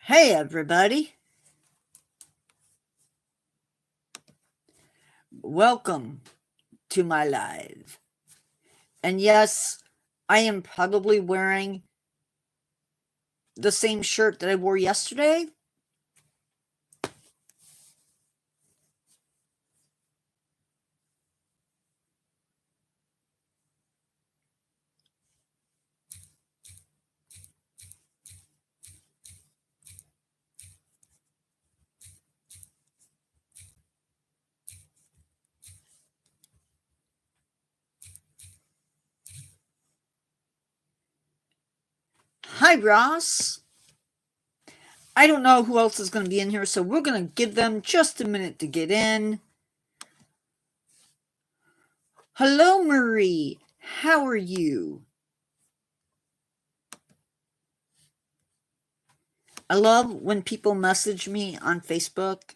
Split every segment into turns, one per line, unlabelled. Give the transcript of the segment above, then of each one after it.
Hey, everybody. Welcome to my live. And yes, I am probably wearing the same shirt that I wore yesterday. Hi, Ross. I don't know who else is going to be in here, so we're going to give them just a minute to get in. Hello, Marie. How are you? I love when people message me on Facebook.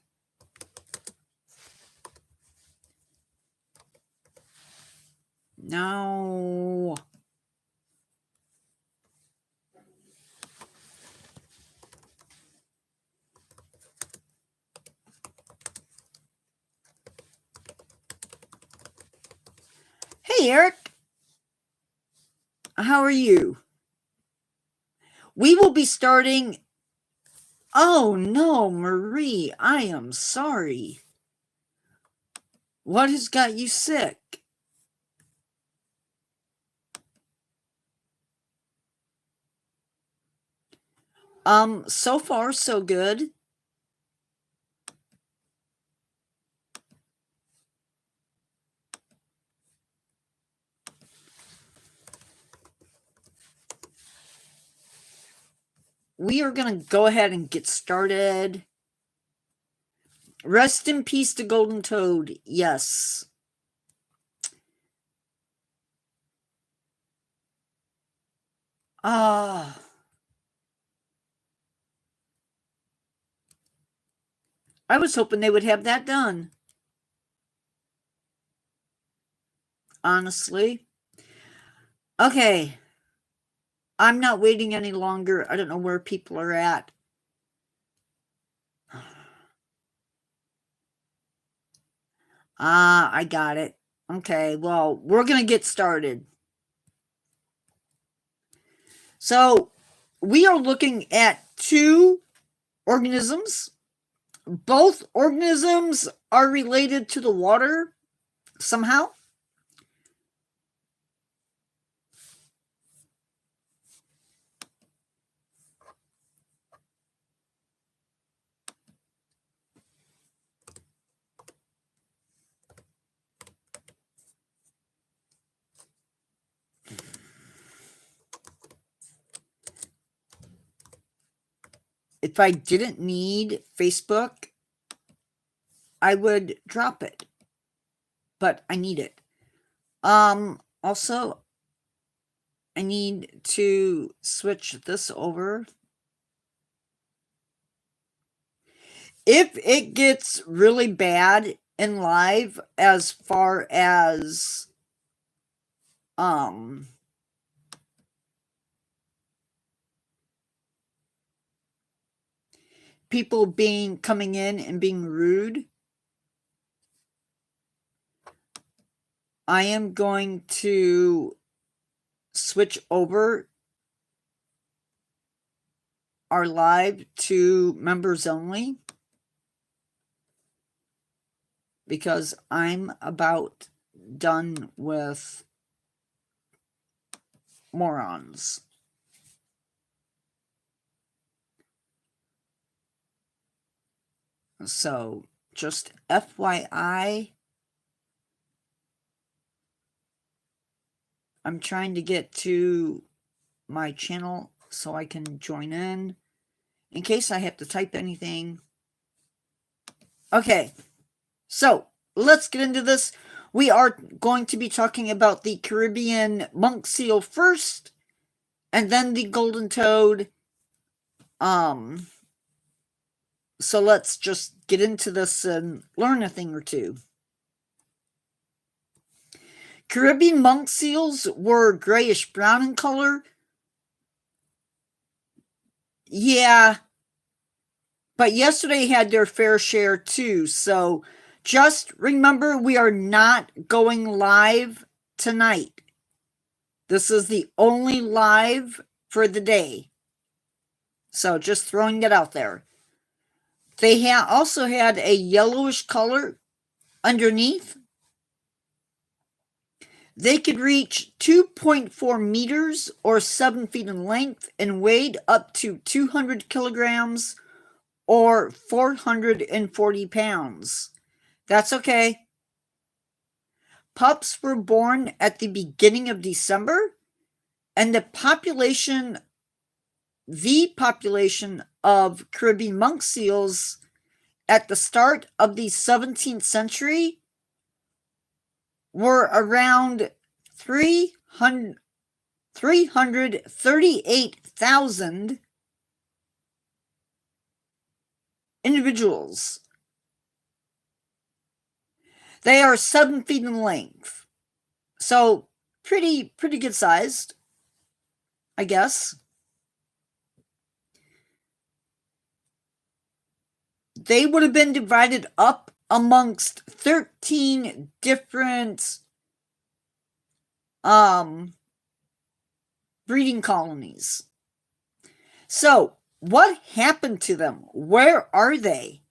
No. Hey, Eric. How are you? We will be starting. Oh, no, Marie. I am sorry. What has got you sick? So far, so good. We are going to go ahead and get started. Rest in peace to Golden Toad. Yes. I was hoping they would have that done. Honestly. Okay. I'm not waiting any longer. I don't know where people are at. I got it. Okay, well, we're going to get started. So, we are looking at two organisms. Both organisms are related to the water somehow. If I didn't need Facebook, I would drop it. But I need it. Also, I need to switch this over. If it gets really bad in live as far as people coming in and being rude, I am going to switch over our live to members only, because I'm about done with morons. So, just FYI, I'm trying to get to my channel so I can join in case I have to type anything. Okay, so let's get into this. We are going to be talking about the Caribbean monk seal first, and then the golden toad. So let's just get into this and learn a thing or two. Caribbean monk seals were grayish brown in color. Yeah, But yesterday had their fair share too. So just remember, we are not going live tonight. This is the only live for the day. So just throwing it out there. They also had a yellowish color underneath. They could reach 2.4 meters or 7 feet in length and weighed up to 200 kilograms or 440 pounds. That's okay. Pups were born at the beginning of December, and the population of Caribbean monk seals at the start of the 17th century were around 338,000 individuals. They are 7 feet in length. So pretty good sized, I guess. They would have been divided up amongst 13 different breeding colonies. So, what happened to them? Where are they?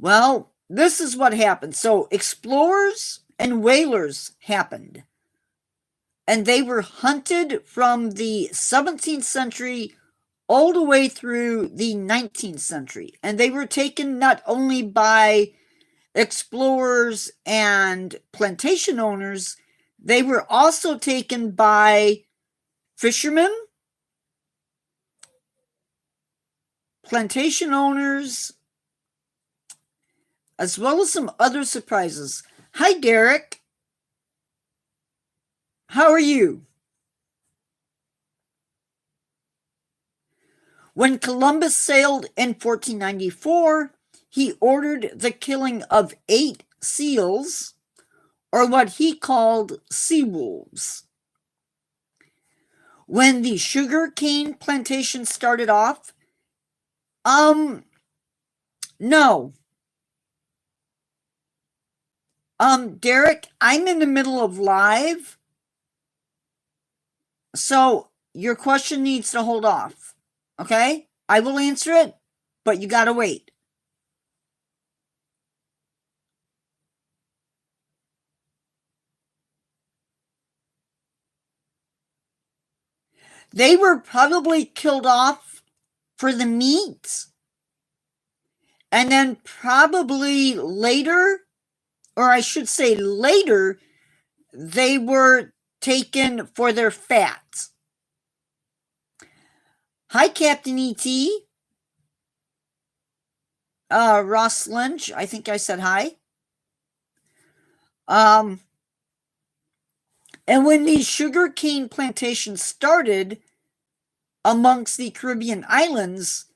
Well, this is what happened. So, explorers and whalers happened. And they were hunted from the 17th century all the way through the 19th century. And they were taken not only by explorers and plantation owners, they were also taken by fishermen, plantation owners, as well as some other surprises. Hi, Derek. How are you? When Columbus sailed in 1494, he ordered the killing of 8 seals, or what he called sea wolves. When the sugar cane plantation started off, no. Derek, I'm in the middle of live, so your question needs to hold off. Okay? I will answer it, but you gotta wait. They were probably killed off for the meat, and then probably later, or I should say later, they were taken for their fat. Hi, Captain E.T. Ross Lynch, I think I said hi. And when these sugar cane plantations started amongst the Caribbean islands,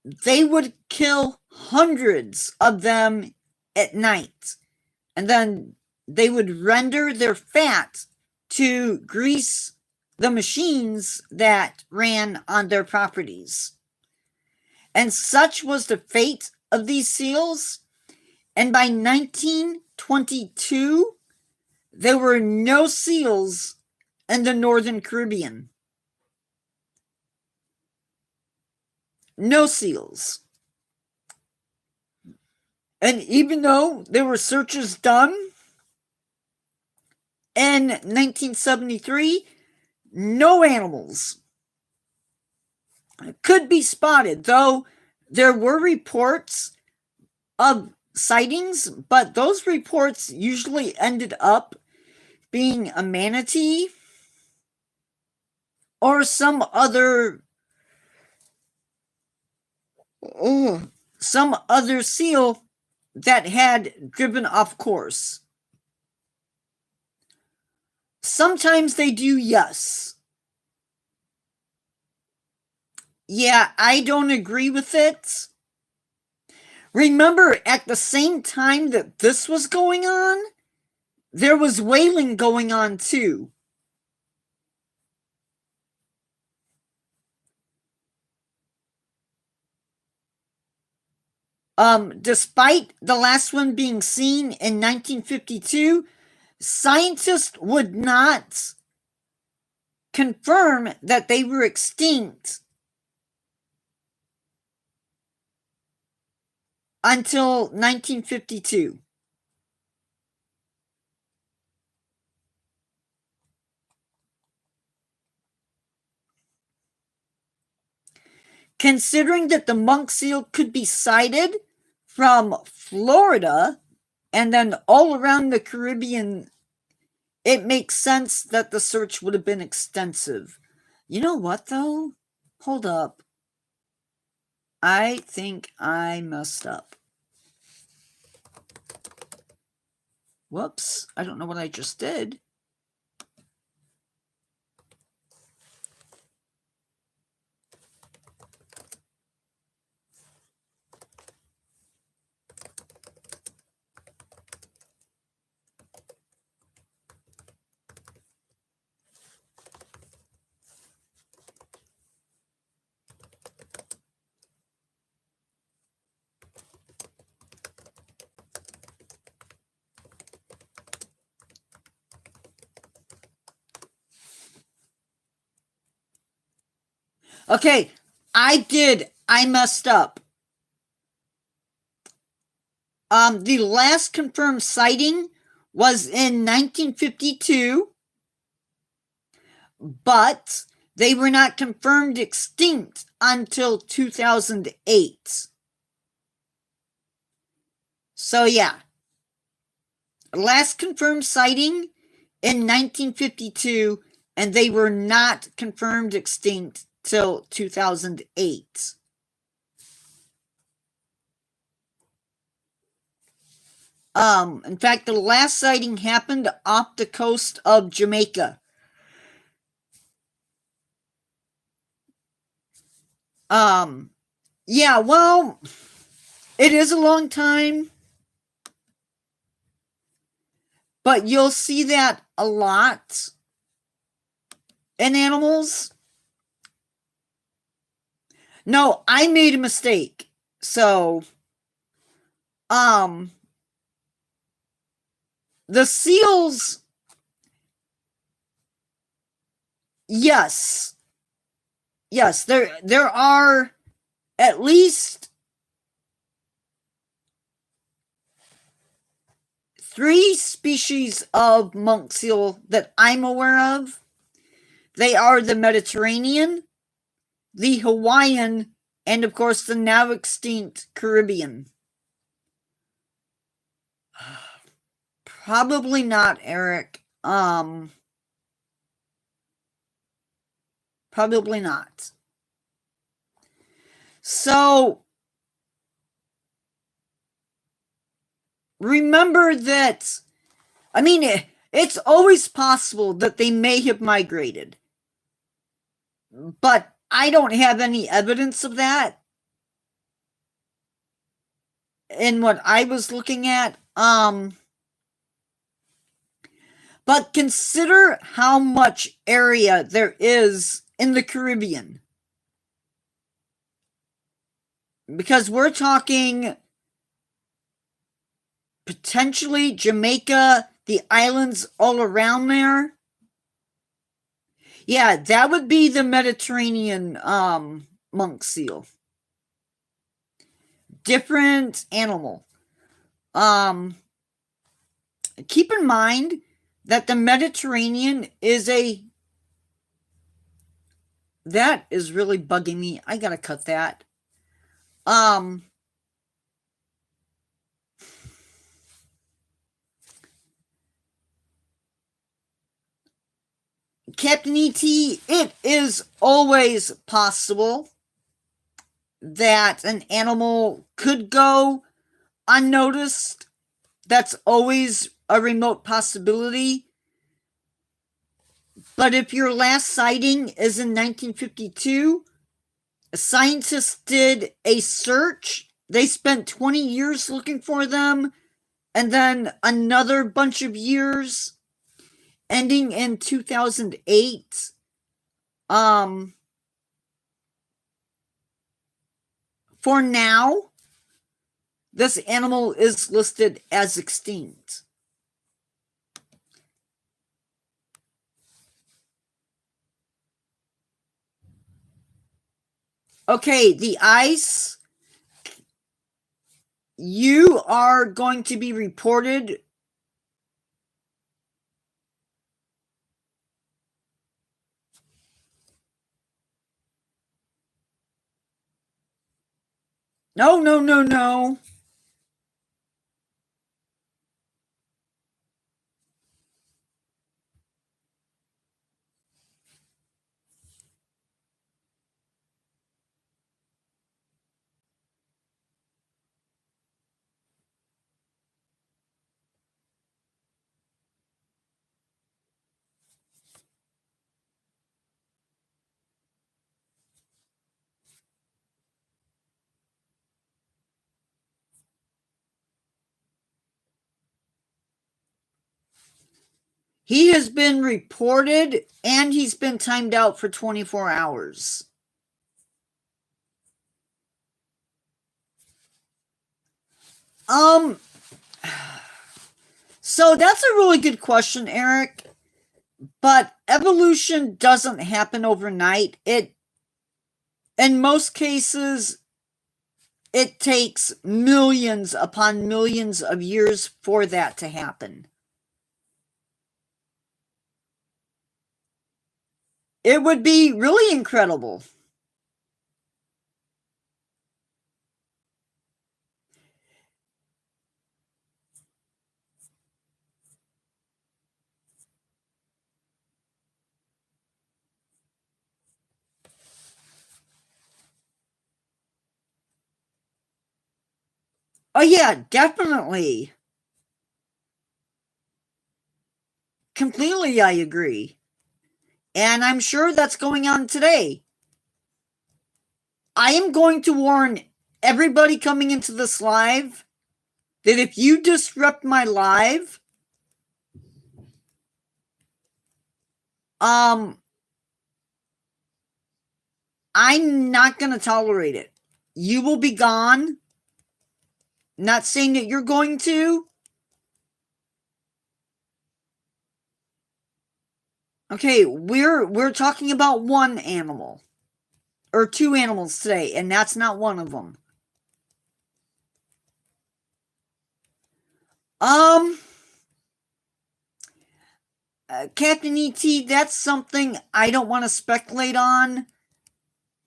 they would kill hundreds of them at night. And then they would render their fat to grease the machines that ran on their properties. And such was the fate of these seals. And by 1922, there were no seals in the Northern Caribbean. No seals. And even though there were searches done in 1973, no animals could be spotted, though there were reports of sightings, but those reports usually ended up being a manatee or some other seal that had driven off course. Sometimes they do, yes. Yeah, I don't agree with it. Remember, at the same time that this was going on, there was whaling going on too. Despite the last one being seen in 1952, scientists would not confirm that they were extinct until 1952. Considering that the monk seal could be sighted from Florida and then all around the Caribbean, it makes sense that the search would have been extensive. You know what, though? Hold up. I think I messed up. Whoops. I don't know what I just did. Okay, I messed up. The last confirmed sighting was in 1952, but they were not confirmed extinct until 2008. So yeah, last confirmed sighting in 1952, and they were not confirmed extinct till 2008. In fact, the last sighting happened off the coast of Jamaica. Yeah, well, it is a long time, but you'll see that a lot in animals. No, I made a mistake. So, the seals, yes, there are at least 3 species of monk seal that I'm aware of. They are the Mediterranean, the Hawaiian, and of course the now extinct Caribbean. Probably not, Eric. Probably not. So, remember that, I mean, it's always possible that they may have migrated, but I don't have any evidence of that in what I was looking at. But consider how much area there is in the Caribbean. Because we're talking potentially Jamaica, the islands all around there. Yeah, that would be the Mediterranean monk seal. Different animal. Keep in mind that the Mediterranean is that is really bugging me. I gotta cut that. Captain E.T., it is always possible that an animal could go unnoticed. That's always a remote possibility. But if your last sighting is in 1952, scientists did a search. They spent 20 years looking for them, and then another bunch of years ending in 2008. For now, this animal is listed as extinct. Okay, the ice, you are going to be reported. No, no, no, no. He has been reported and he's been timed out for 24 hours. So that's a really good question, Eric. But evolution doesn't happen overnight. In most cases, it takes millions upon millions of years for that to happen. It would be really incredible. Oh, yeah, definitely. Completely, I agree. And I'm sure that's going on today. I am going to warn everybody coming into this live that if you disrupt my live, I'm not going to tolerate it. You will be gone. Not saying that you're going to. Okay, we're talking about one animal or two animals today, and that's not one of them. Captain ET, that's something I don't want to speculate on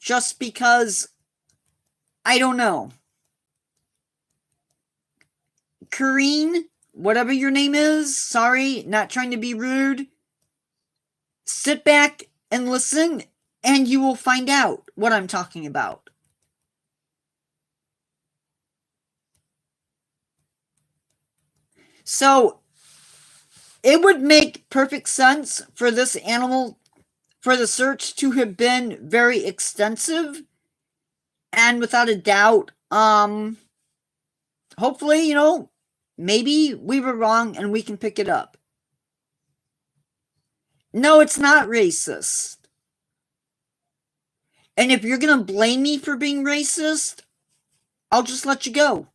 just because I don't know. Kareen, whatever your name is, sorry, not trying to be rude. Sit back and listen, and you will find out what I'm talking about. So, it would make perfect sense for this animal, for the search to have been very extensive, and without a doubt, hopefully, maybe we were wrong and we can pick it up. No, it's not racist. And if you're going to blame me for being racist, I'll just let you go.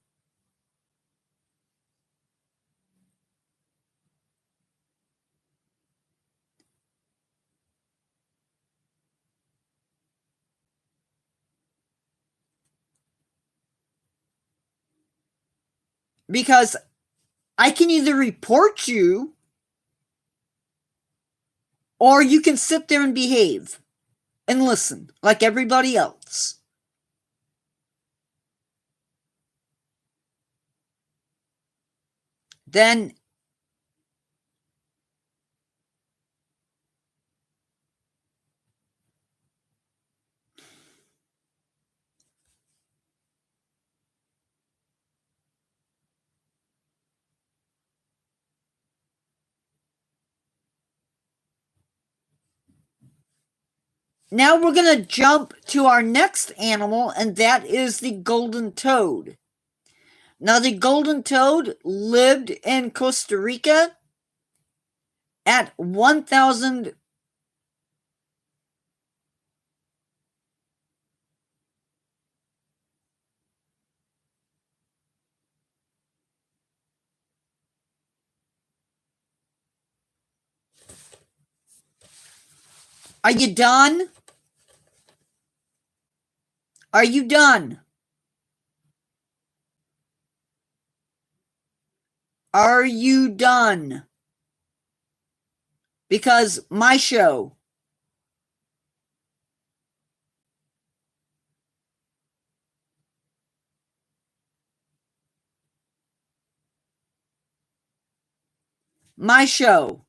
Because I can either report you or you can sit there and behave and listen like everybody else. Then now we're going to jump to our next animal, and that is the golden toad. Now, the golden toad lived in Costa Rica at 1,000. Are you done? Are you done? Are you done? Because my show. My show.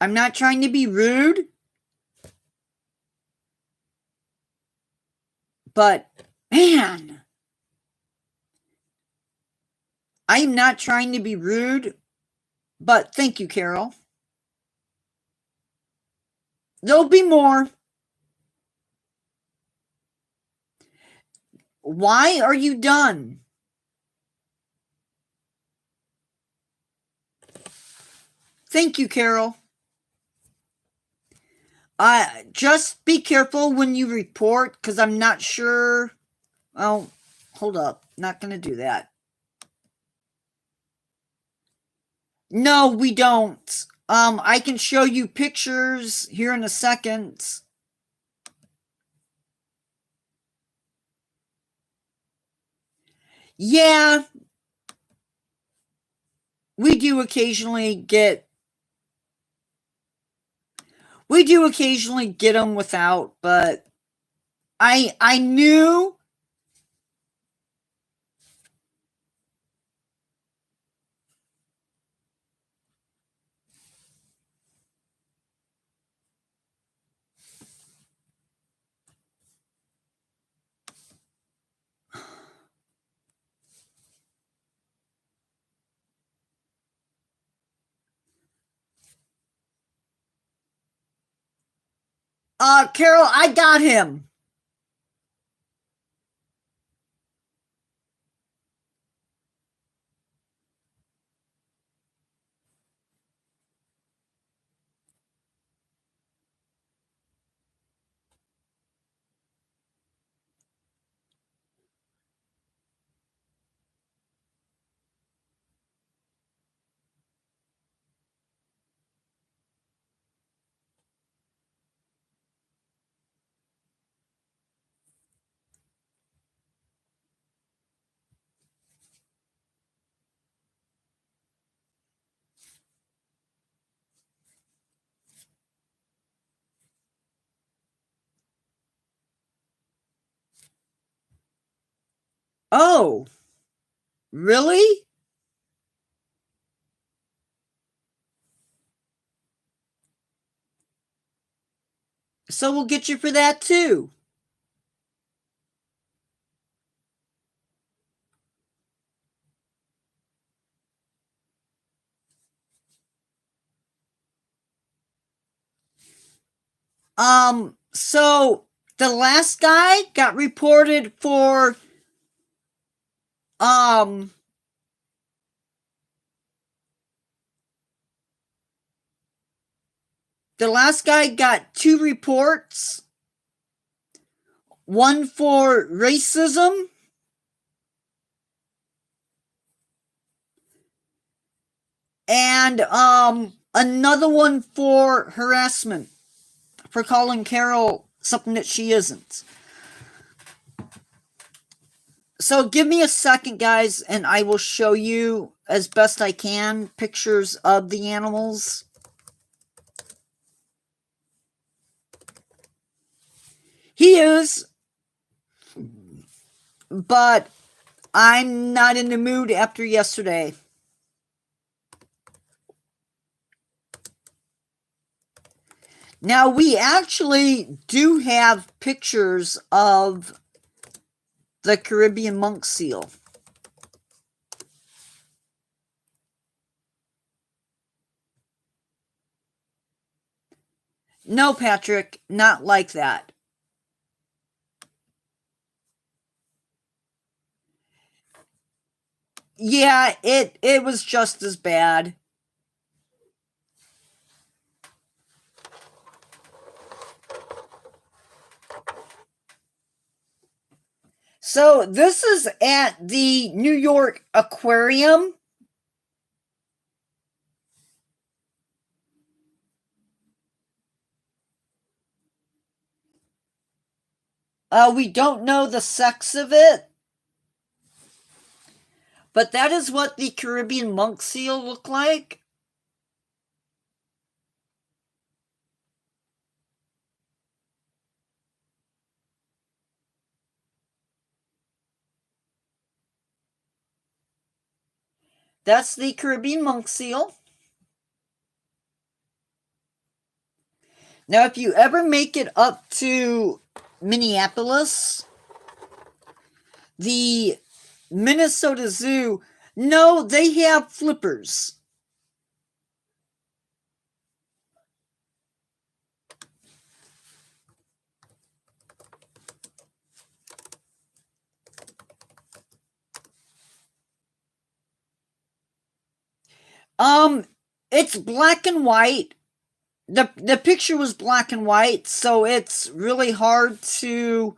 I'm not trying to be rude, but man, I'm not trying to be rude, but thank you, Carol. There'll be more. Why are you done? Thank you, Carol. Just be careful when you report, because I'm not sure. Oh, hold up. Not going to do that. No, we don't. I can show you pictures here in a second. Yeah, we do occasionally get them without, but I knew. Carol, I got him. Oh, really? So we'll get you for that too. So the last guy got reported for um the last guy got 2 reports. One for racism and another one for harassment, for calling Carol something that she isn't. So give me a second, guys, and I will show you as best I can pictures of the animals. He is, but I'm not in the mood after yesterday. Now, we actually do have pictures of the Caribbean monk seal. No, Patrick, not like that. Yeah, it was just as bad. So this is at the New York Aquarium. We don't know the sex of it, but that is what the Caribbean monk seal look like. That's the Caribbean monk seal. Now, if you ever make it up to Minneapolis, the Minnesota Zoo, no, they have flippers. It's black and white. The picture was black and white, so it's really hard to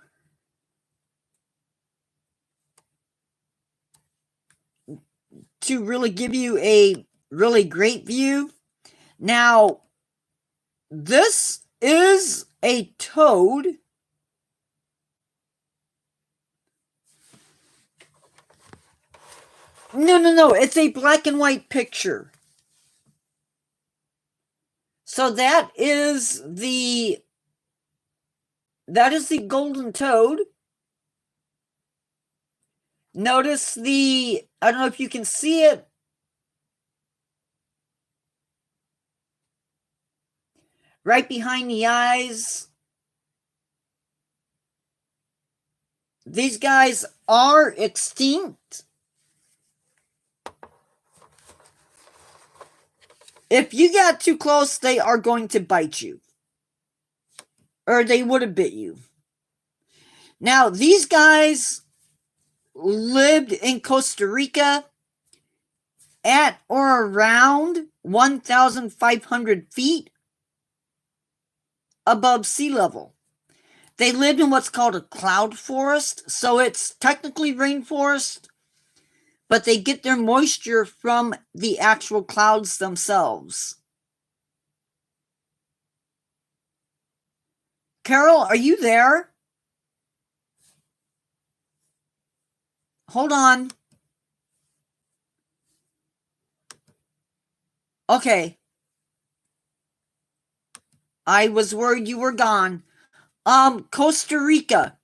really give you a really great view. Now, this is a toad. No, it's a black and white picture. So that is the golden toad. Notice I don't know if you can see it. Right behind the eyes. These guys are extinct. If you got too close, they are going to bite you. Or they would have bit you. Now, these guys lived in Costa Rica at or around 1,500 feet above sea level. They lived in what's called a cloud forest, so it's technically rainforest, but they get their moisture from the actual clouds themselves. Carol, are you there? Hold on. Okay. I was worried you were gone. Costa Rica.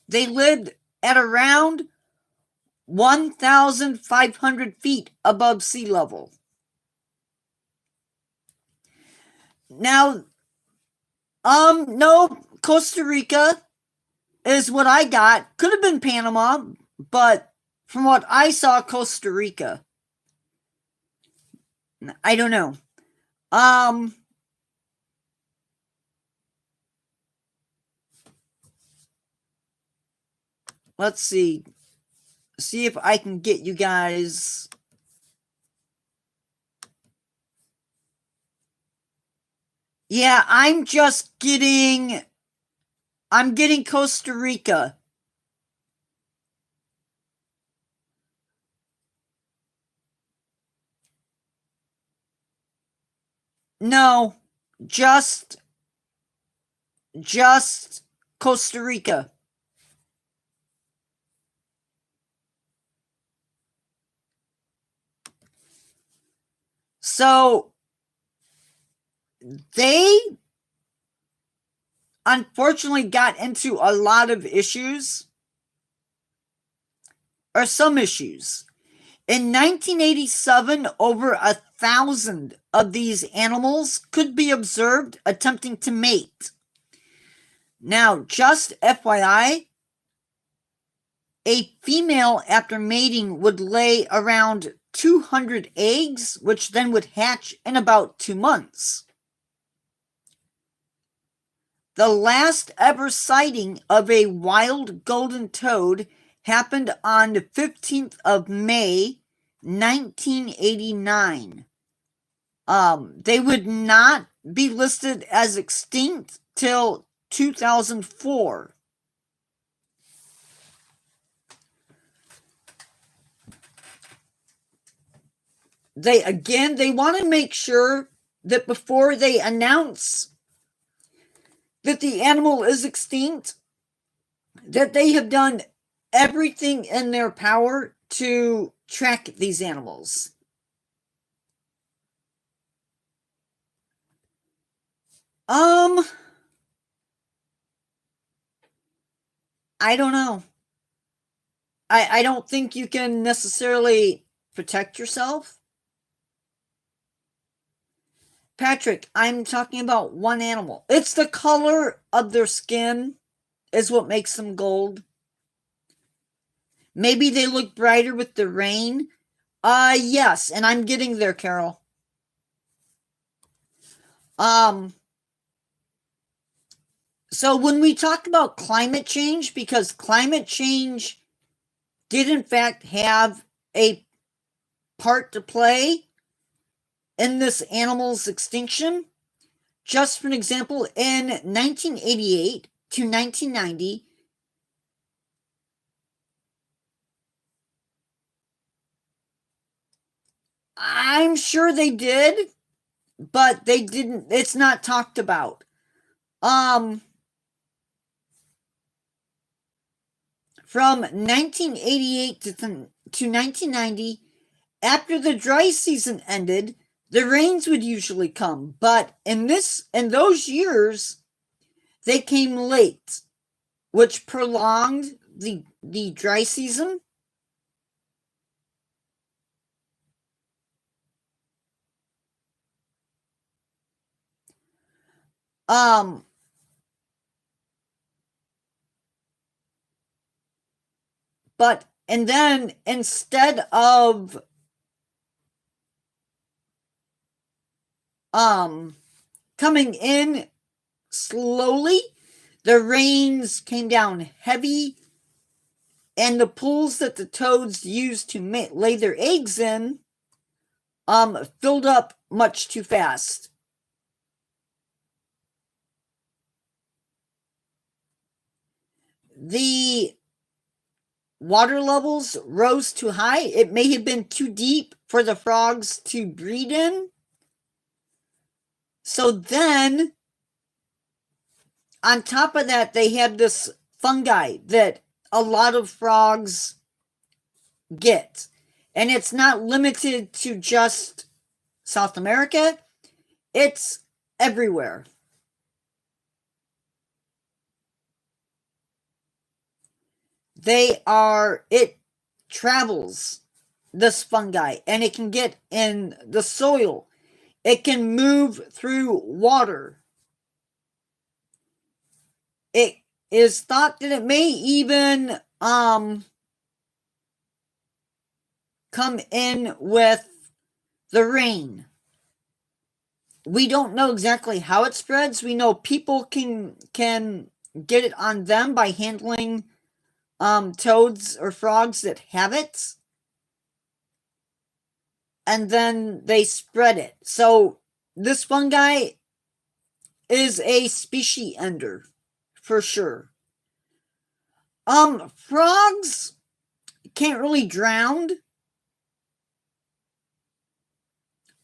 They lived at around 1,500 feet above sea level. Now, no, Costa Rica is what I got. Could have been Panama, but from what I saw, Costa Rica. I don't know. Let's see. See if I can get you guys. Yeah, I'm getting Costa Rica. No, just Costa Rica. So they unfortunately got into a lot of issues, or some issues. In 1987, over 1,000 of these animals could be observed attempting to mate. Now, just FYI, a female after mating would lay around 200 eggs, which then would hatch in about 2 months. The last ever sighting of a wild golden toad happened on the 15th of May, 1989. They would not be listed as extinct till 2004. They want to make sure that before they announce that the animal is extinct, that they have done everything in their power to track these animals. I don't know. I don't think you can necessarily protect yourself. Patrick, I'm talking about one animal. It's the color of their skin is what makes them gold. Maybe they look brighter with the rain. Yes, and I'm getting there, Carol. So when we talk about climate change, because climate change did in fact have a part to play in this animal's extinction. Just for an example, in 1988 to 1990, I'm sure they did, but they didn't. It's not talked about. From 1988 to 1990, after the dry season ended, the rains would usually come, but in those years, they came late, which prolonged the dry season. But and then instead of coming in slowly, the rains came down heavy, and the pools that the toads used to lay their eggs in filled up much too fast. The water levels rose too high. It may have been too deep for the frogs to breed in. So then, on top of that, they had this fungi that a lot of frogs get. And it's not limited to just South America, it's everywhere. It travels, this fungi, and it can get in the soil. It can move through water. It is thought that it may even come in with the rain. We don't know exactly how it spreads. We know people can get it on them by handling toads or frogs that have it, and then they spread it. So this fungi is a species ender for sure. Frogs can't really drown.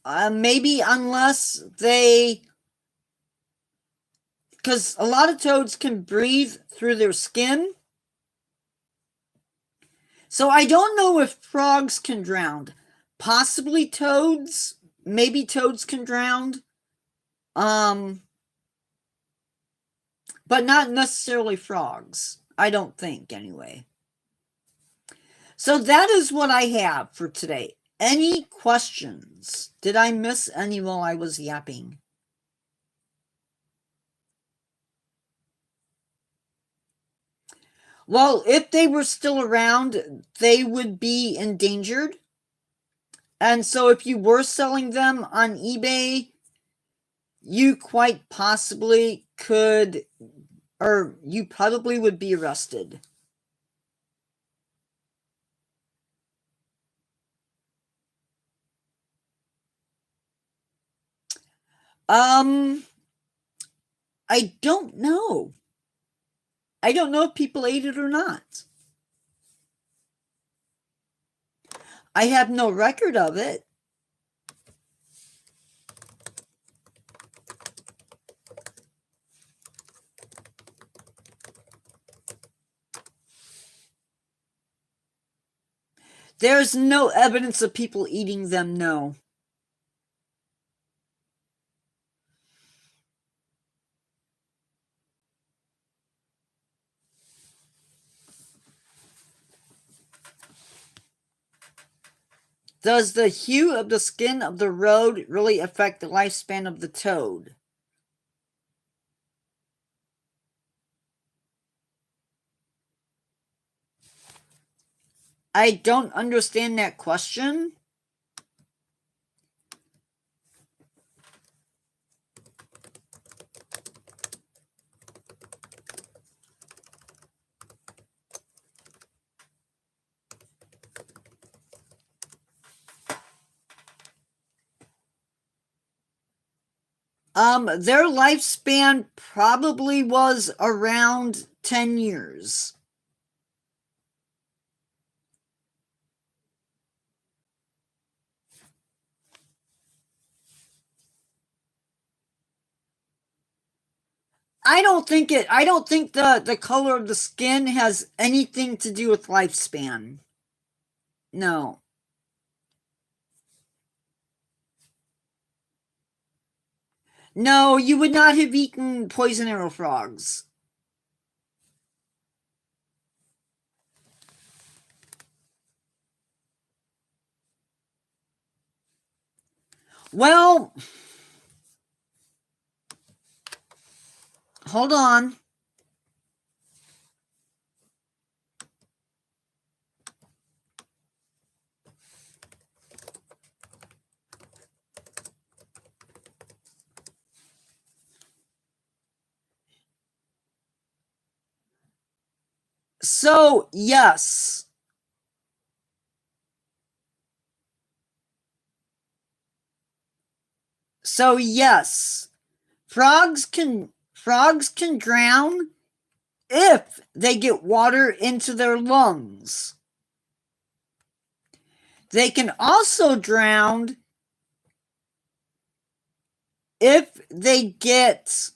Maybe unless because a lot of toads can breathe through their skin. So I don't know if frogs can drown. Possibly toads. Maybe toads can drown. But not necessarily frogs. I don't think, anyway. So that is what I have for today. Any questions? Did I miss any while I was yapping? Well, if they were still around, they would be endangered. And so if you were selling them on eBay, you quite possibly could, or you probably would be arrested. I don't know. I don't know if people ate it or not. I have no record of it. There's no evidence of people eating them, no. Does the hue of the skin of the road really affect the lifespan of the toad? I don't understand that question. Their lifespan probably was around 10 years. I don't think the color of the skin has anything to do with lifespan. No. No, you would not have eaten poison arrow frogs. Well, hold on. So, yes. So, yes. Frogs can drown if they get water into their lungs. They can also drown if they get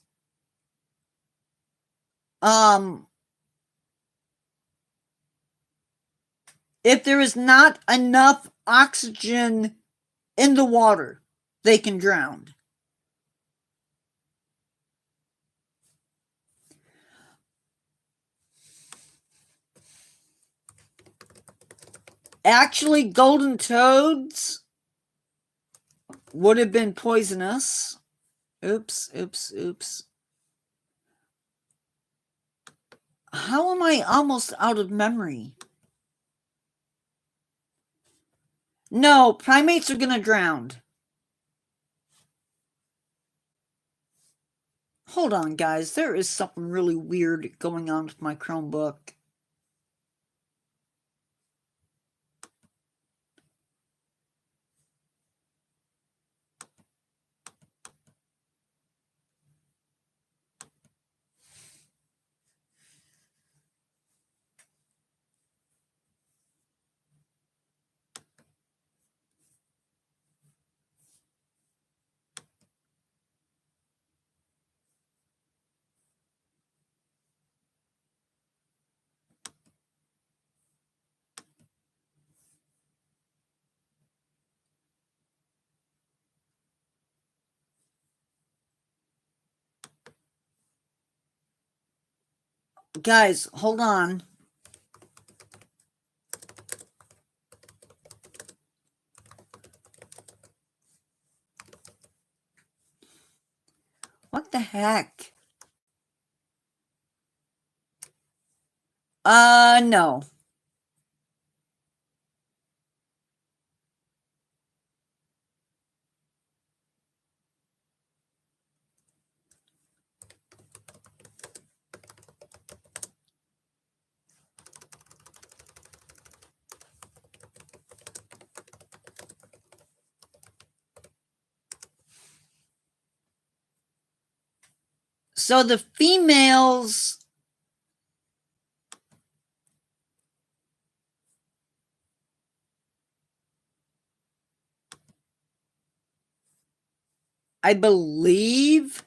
if there is not enough oxygen in the water, they can drown. Actually, golden toads would have been poisonous. Oops. How am I almost out of memory? No, primates are gonna drown. Hold on, guys. There is something really weird going on with my Chromebook. Guys, hold on. What the heck? No. So the females I believe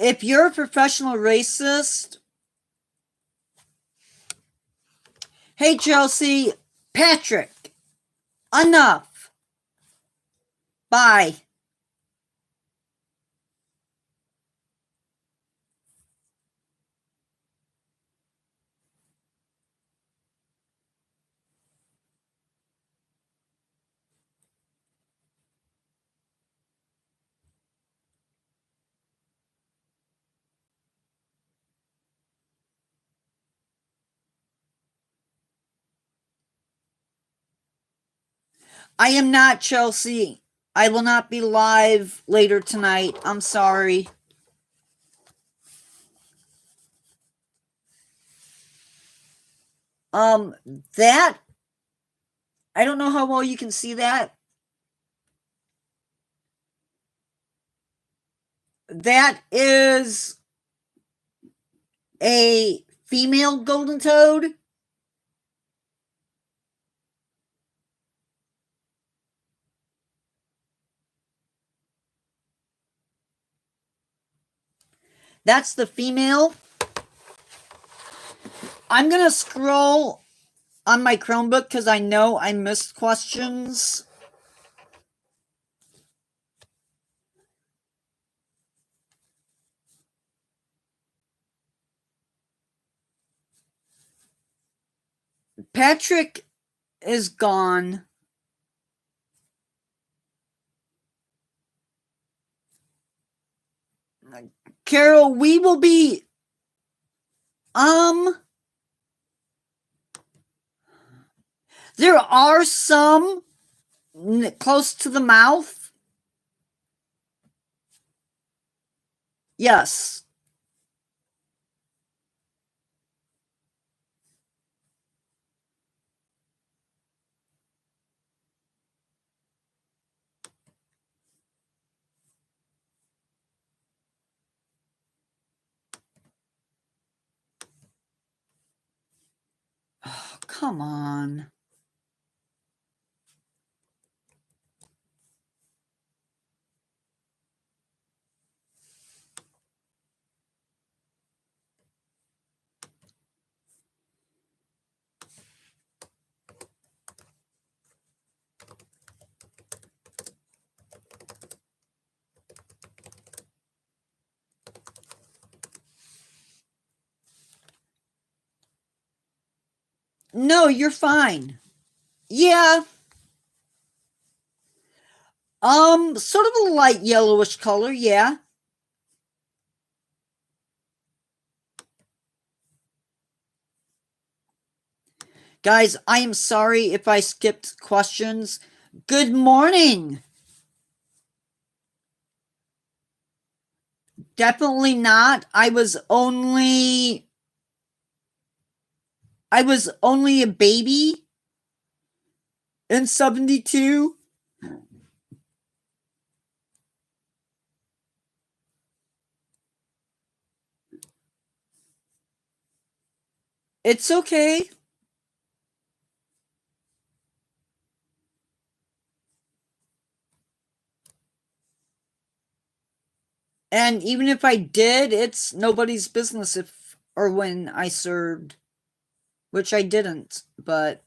if you're a professional racist, hey Chelsea, Patrick, enough. Bye. I am not Chelsea. I will not be live later tonight. I'm sorry. Um, that, I don't know how well you can see that. That is a female golden toad. That's the female. I'm going to scroll on my Chromebook because I know I missed questions. Patrick is gone. Carol, we will be there are some close to the mouth. Yes. Oh, come on. No, you're fine. Yeah. Sort of a light yellowish color, yeah. Guys, I am sorry if I skipped questions. Good morning. Definitely not. I was only a baby in 72. It's okay. And even if I did, it's nobody's business if or when I served, which I didn't, but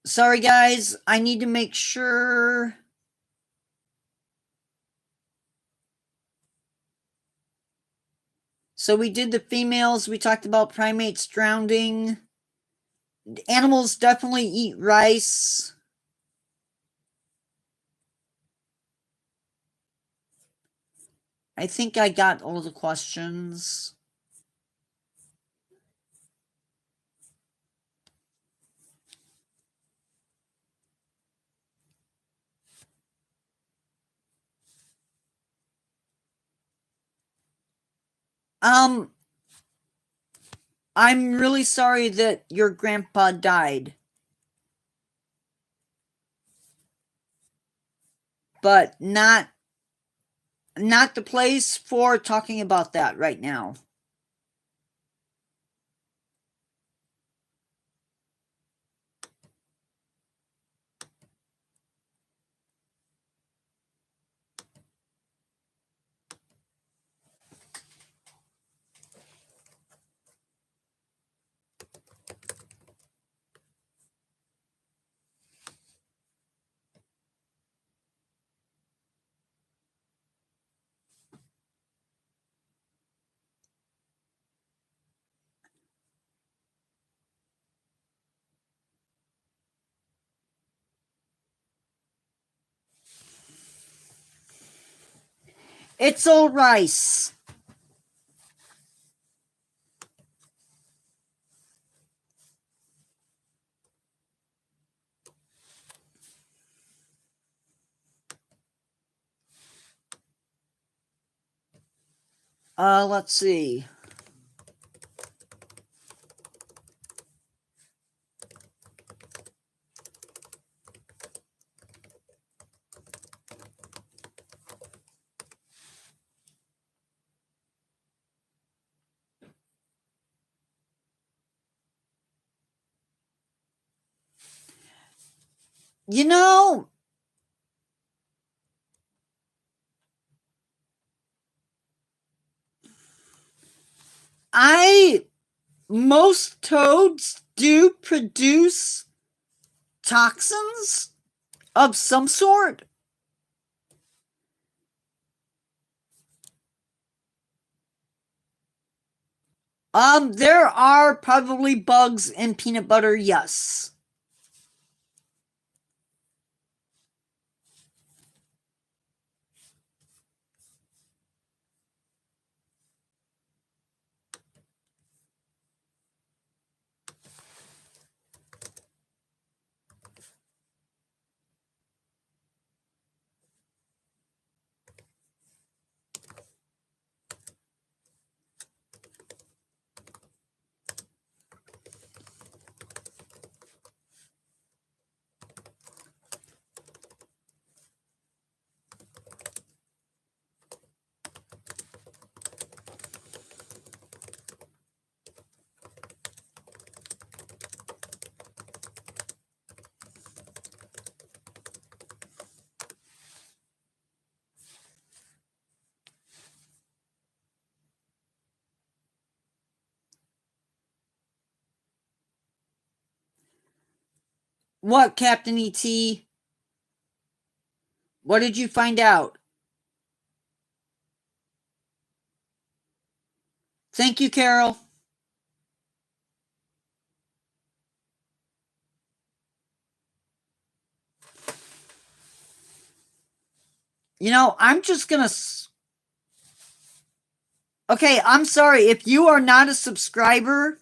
sorry guys, I need to make sure. So we did the females, we talked about primates drowning. Animals definitely eat rice. I think I got all the questions. Um, I'm really sorry that your grandpa died. But not the place for talking about that right now. It's all rice. Let's see. You know, I most toads do produce toxins of some sort. There are probably bugs in peanut butter, yes. What, Captain ET? What did you find out? Thank you, Carol. You know, I'm just gonna. Okay, I'm sorry. If you are not a subscriber,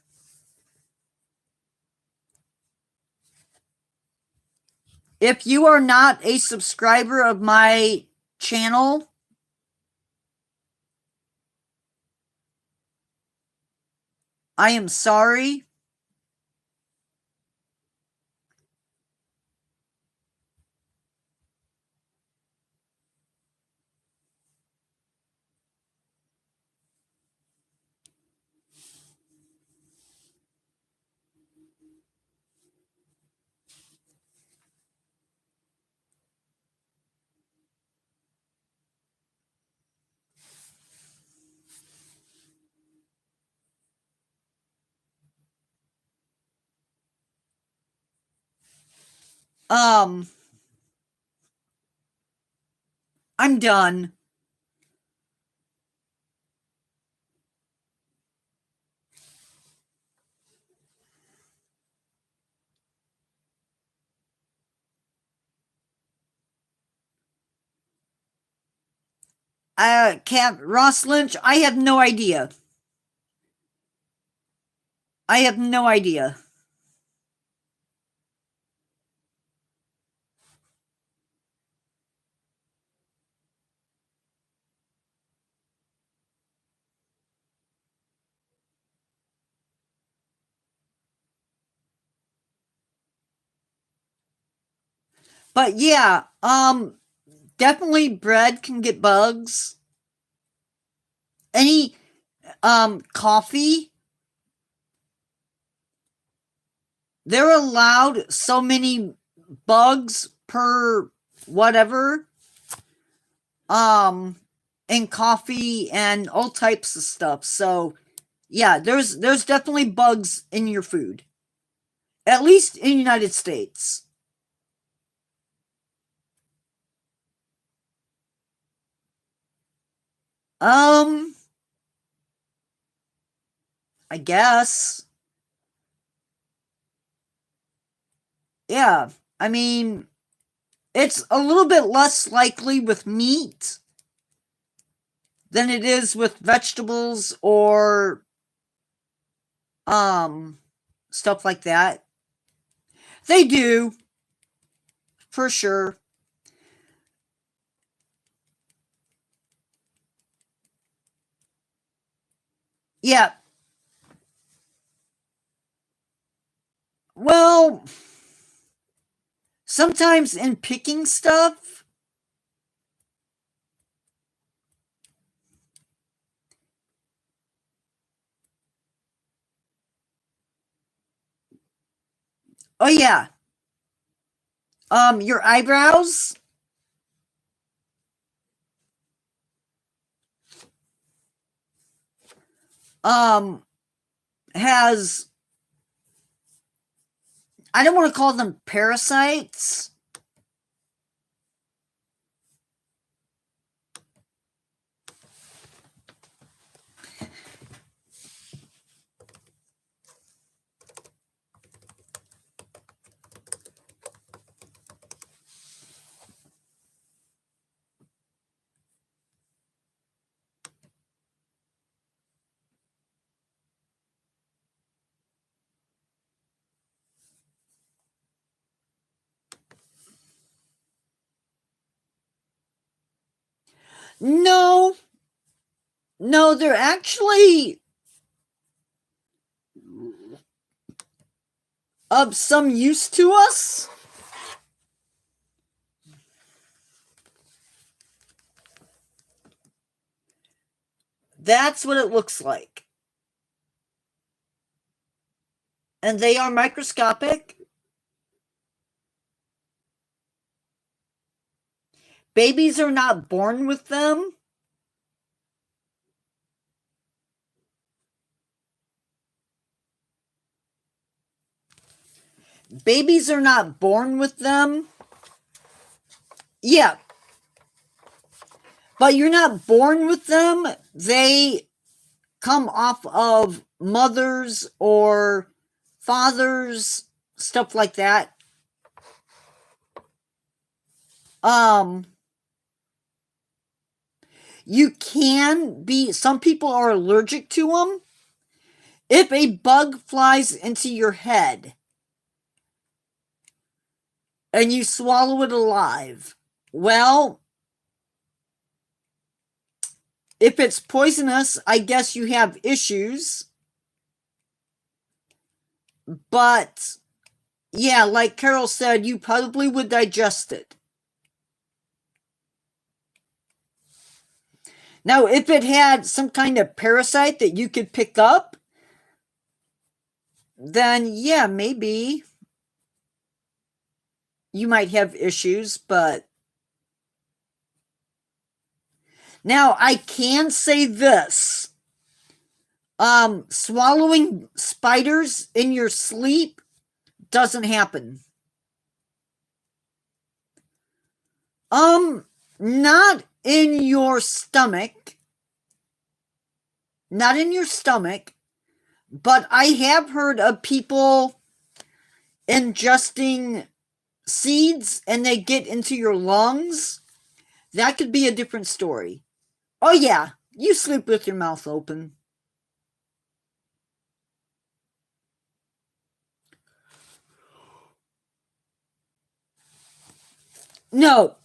if you are not a subscriber of my channel, I am sorry. Um, I'm done. Cap Ross Lynch, I have no idea. I have no idea. But yeah, definitely bread can get bugs. Any coffee, they're allowed so many bugs per whatever in coffee and all types of stuff. So yeah, there's definitely bugs in your food. At least in the United States. Um, I guess. Yeah. I mean, it's a little bit less likely with meat than it is with vegetables or um stuff like that. They do, for sure. Yeah. Well, sometimes in picking stuff, oh yeah, your eyebrows um has, I don't want to call them parasites. No, no, they're actually of some use to us. That's what it looks like. And they are microscopic. Babies are not born with them. Babies are not born with them. Yeah, but you're not born with them. They come off of mothers or fathers, stuff like that. Um, you can be, some people are allergic to them. If a bug flies into your head and you swallow it alive, well, if it's poisonous, I guess you have issues. But yeah, like Carol said, you probably would digest it. Now, if it had some kind of parasite that you could pick up, then yeah, maybe you might have issues. But now I can say this. Swallowing spiders in your sleep doesn't happen. Not in your stomach. Not in your stomach. But I have heard of people ingesting seeds and they get into your lungs. That could be a different story. Oh yeah, you sleep with your mouth open. No,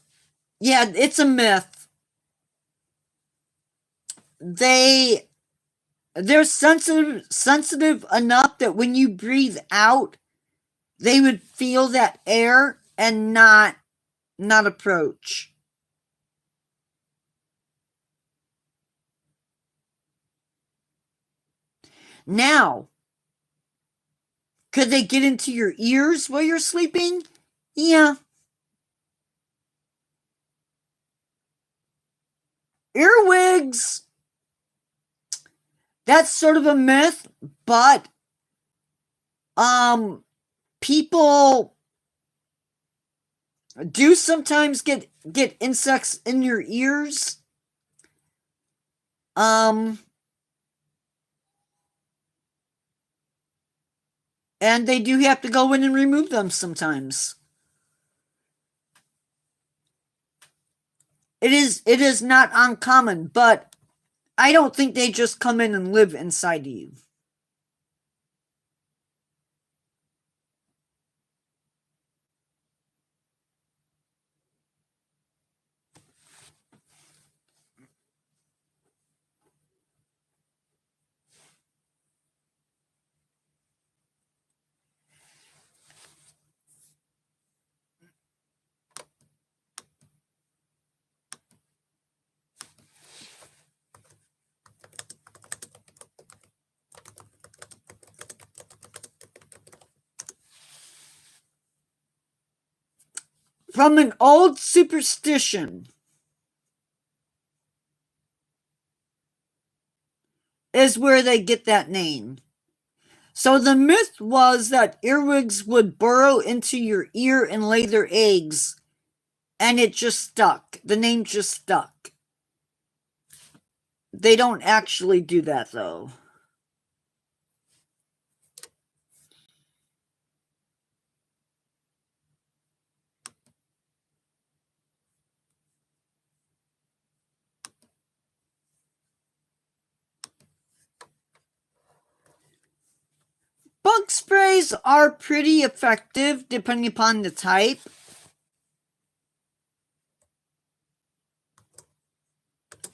yeah, it's a myth. They they're sensitive enough that when you breathe out, they would feel that air and not not approach. Now, could they get into your ears while you're sleeping? Yeah. Earwigs, that's sort of a myth, but people do sometimes get insects in your ears. And they do have to go in and remove them sometimes. It is not uncommon, but I don't think they just come in and live inside of you. From an old superstition is where they get that name. So the myth was that earwigs would burrow into your ear and lay their eggs, and it just stuck. The name just stuck. They don't actually do that, though. Bug sprays are pretty effective depending upon the type.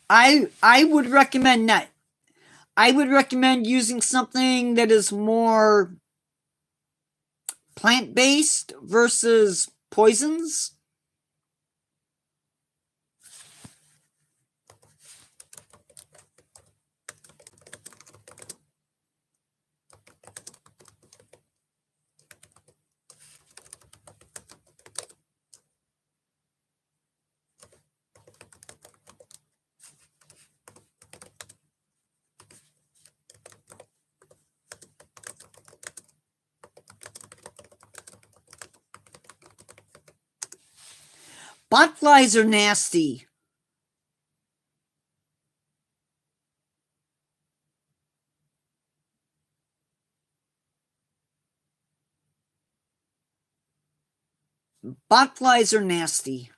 I would recommend that. I would recommend using something that is more plant-based versus poisons. Botflies are nasty. Botflies are nasty.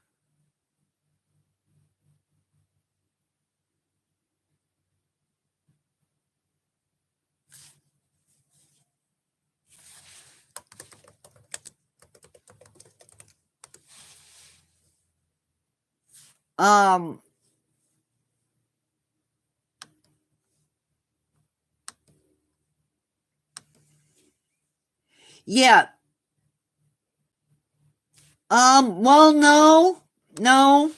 Yeah. Well, no. No.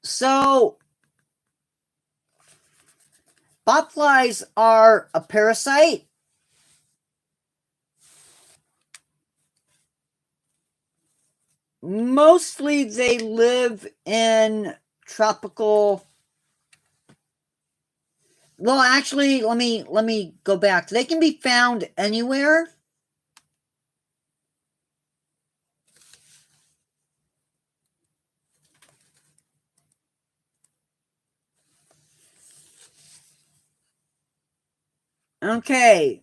So, botflies are a parasite. Mostly they live in tropical. Well, actually, let me go back. They can be found anywhere. Okay.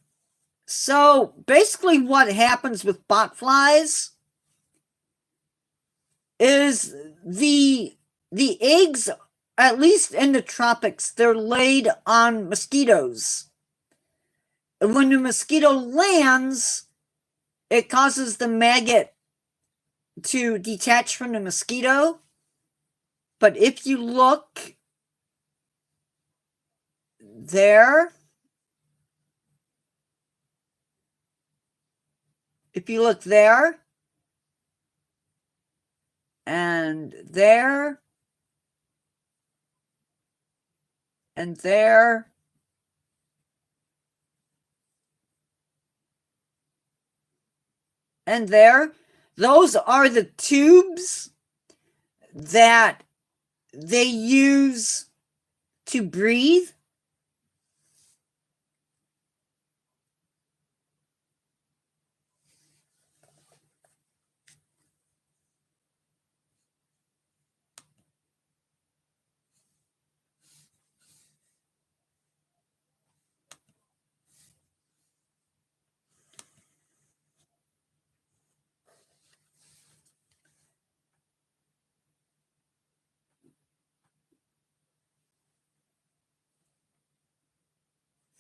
So basically what happens with botflies is the eggs, at least in the tropics, they're laid on mosquitoes. And when the mosquito lands, it causes the maggot to detach from the mosquito. But if you look there, if you look there, and there, and there, and there, those are the tubes that they use to breathe.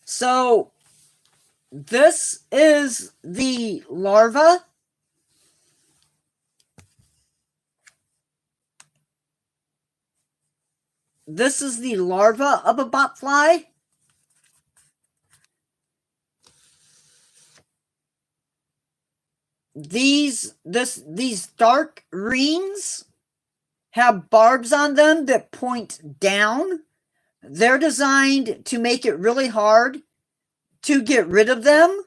So this is the larva. This is the larva of a botfly. These dark rings have barbs on them that point down. They're designed to make it really hard to get rid of them.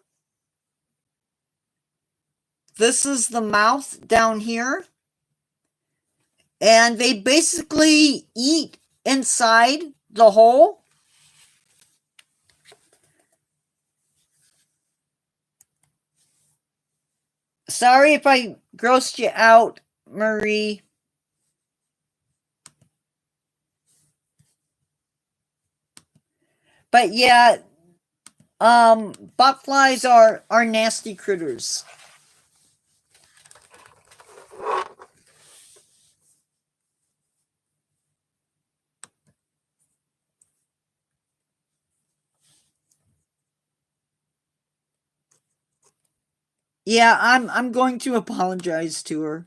This is the mouth down here. And they basically eat inside the hole. Sorry if I grossed you out, Marie. But yeah, botflies are nasty critters. Yeah, I'm going to apologize to her.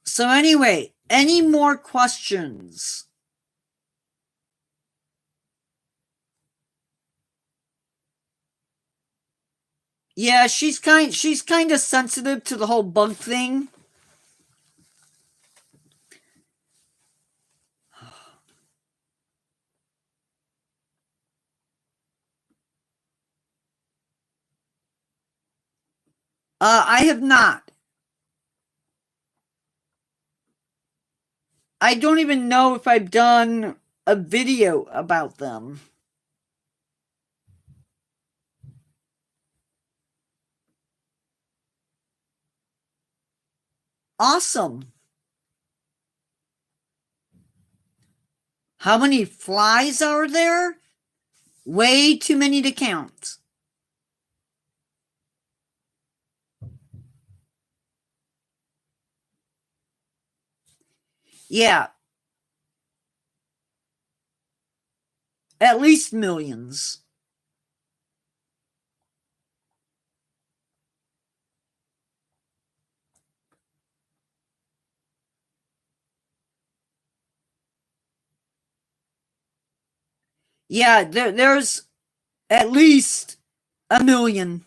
So anyway, any more questions? Yeah, she's kind of sensitive to the whole bug thing. I have not. I don't even know if I've done a video about them. Awesome. How many flies are there? Way too many to count. Yeah, at least millions. Yeah, there's at least a million.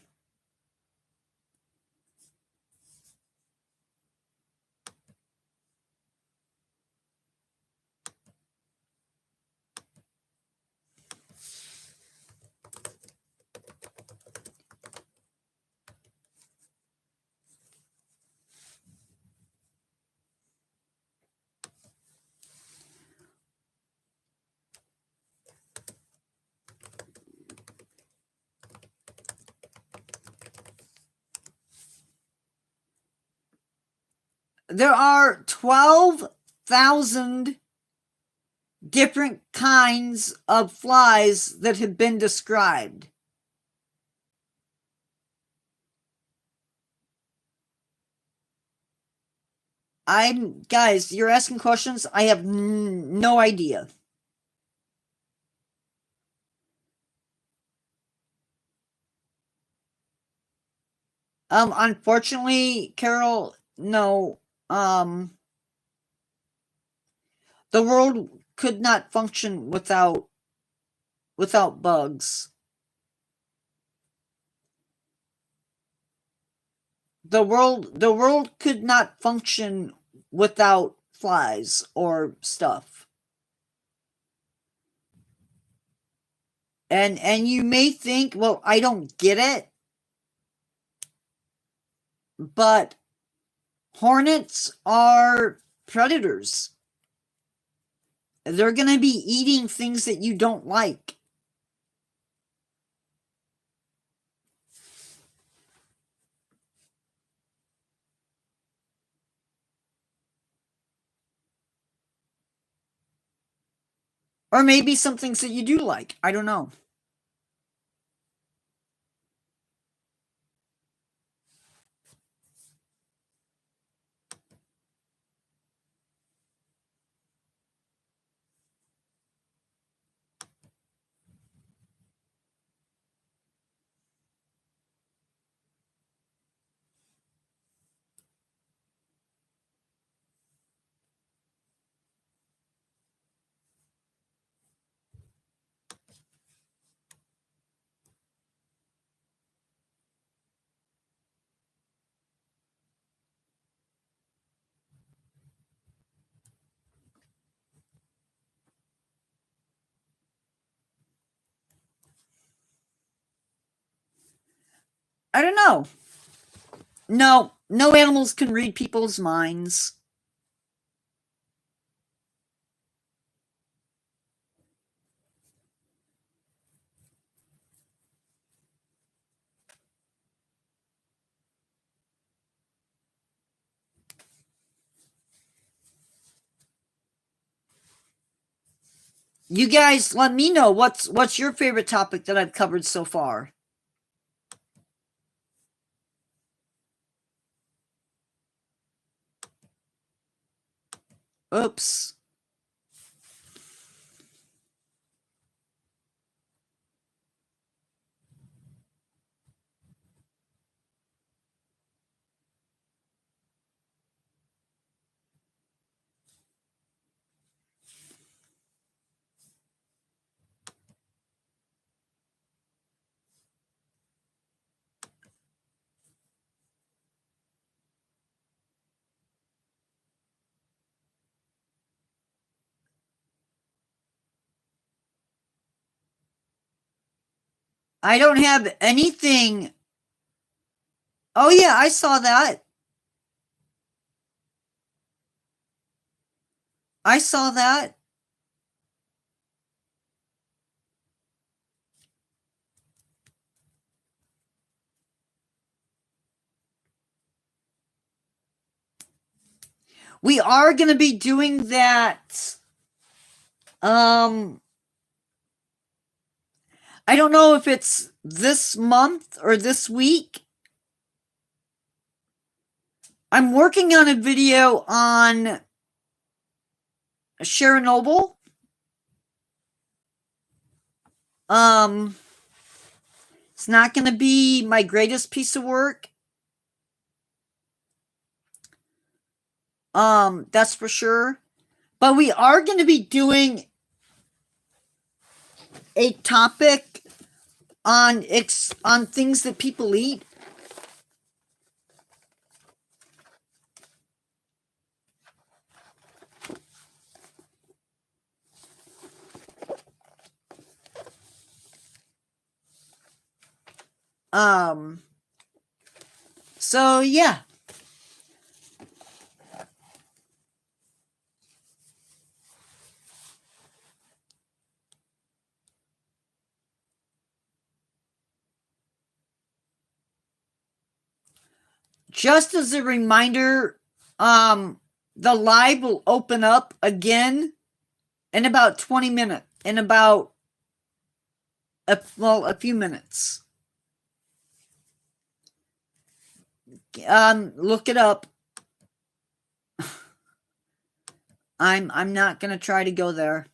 there are 12,000 different kinds of flies that have been described. Guys, you're asking questions. I have no idea. Unfortunately, Carol, no. The world could not function without bugs. The world could not function without flies or stuff. And you may think, well, I don't get it, but hornets are predators. They're going to be eating things that you don't like. Or maybe some things that you do like. I don't know. I don't know. No animals can read people's minds. You guys let me know what's your favorite topic that I've covered so far. Oops. I don't have anything. Oh yeah, I saw that. I saw that. We are going to be doing that. I don't know if it's this month or this week. I'm working on a video on Chernobyl. It's not going to be my greatest piece of work. That's for sure. But we are going to be doing a topic on things that people eat. So yeah. Just as a reminder, the live will open up again in about 20 minutes, in about a few minutes. Look it up. I'm not gonna try to go there.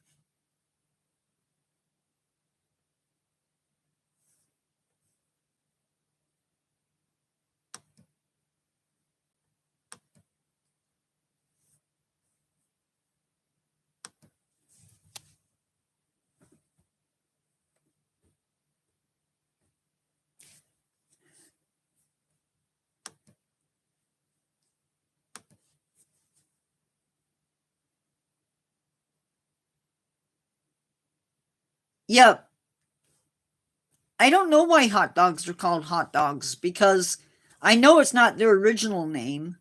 Yep. I don't know why hot dogs are called hot dogs, because I know it's not their original name.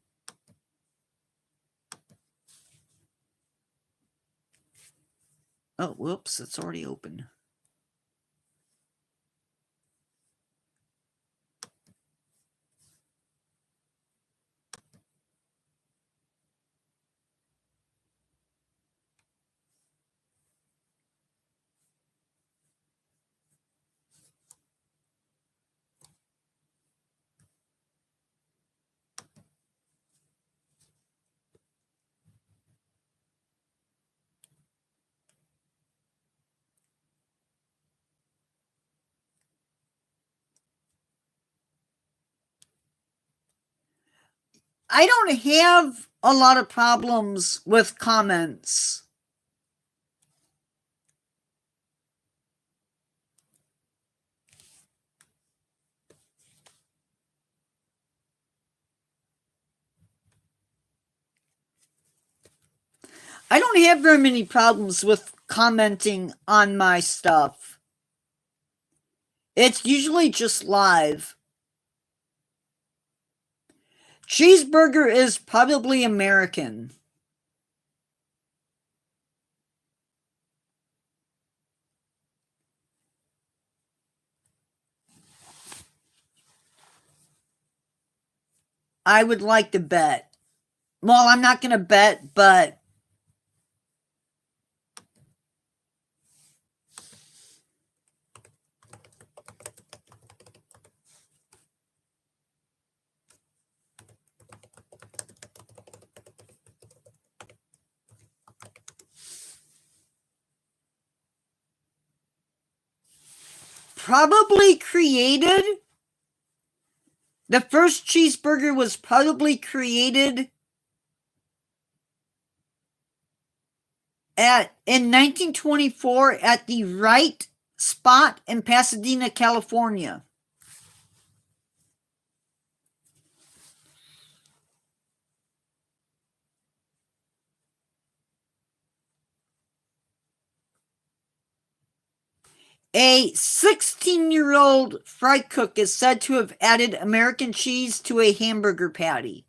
Oh, whoops, it's already open. I don't have a lot of problems with comments. I don't have very many problems with commenting on my stuff. It's usually just live. Cheeseburger is probably American. I would like to bet. Well, I'm not going to bet, but probably created. The first cheeseburger was probably created in 1924 at the Right Spot in Pasadena, California. A 16-year-old fry cook is said to have added American cheese to a hamburger patty.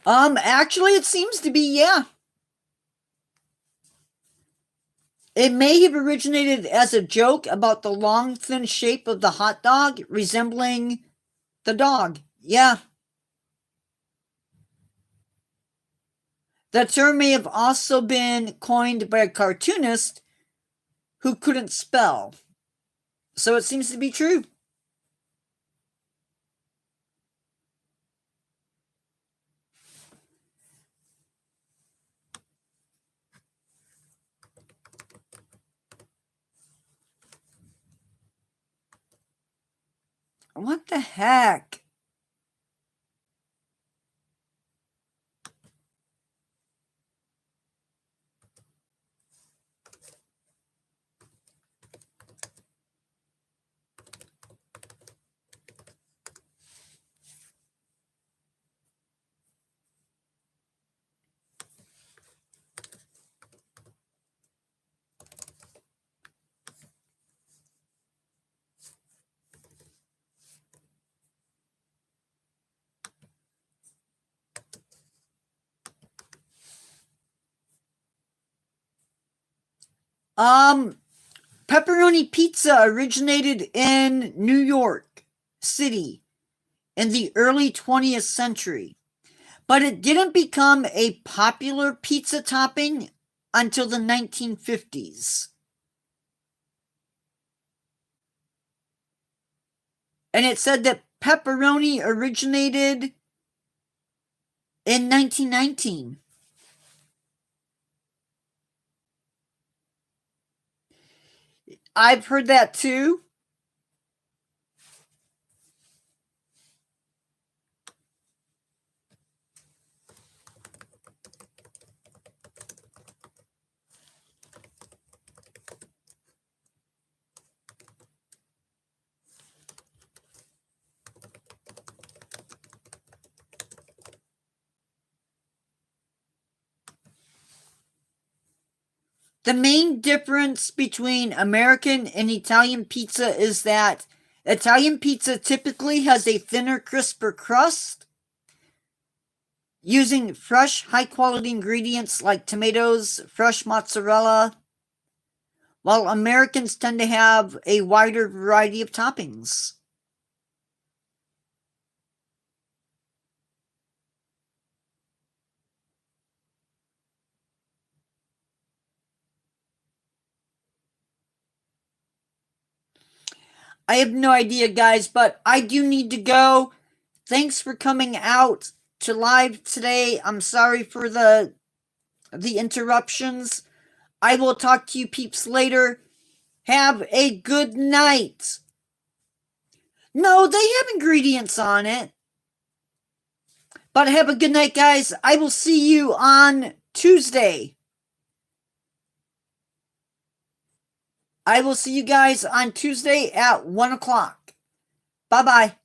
Actually, it seems to be, yeah. It may have originated as a joke about the long, thin shape of the hot dog resembling the dog. Yeah. The term may have also been coined by a cartoonist who couldn't spell. So it seems to be true. What the heck? Pepperoni pizza originated in New York City in the early 20th century, but it didn't become a popular pizza topping until the 1950s. And it said that pepperoni originated in 1919. I've heard that too. The main difference between American and Italian pizza is that Italian pizza typically has a thinner, crisper crust, using fresh, high-quality ingredients like tomatoes, fresh mozzarella, while Americans tend to have a wider variety of toppings. I have no idea, guys, but I do need to go. Thanks for coming out to live today. I'm sorry for the interruptions. I will talk to you peeps later. Have a good night. No, they have ingredients on it. But have a good night, guys. I will see you on Tuesday. I will see you guys on Tuesday at 1 o'clock. Bye-bye.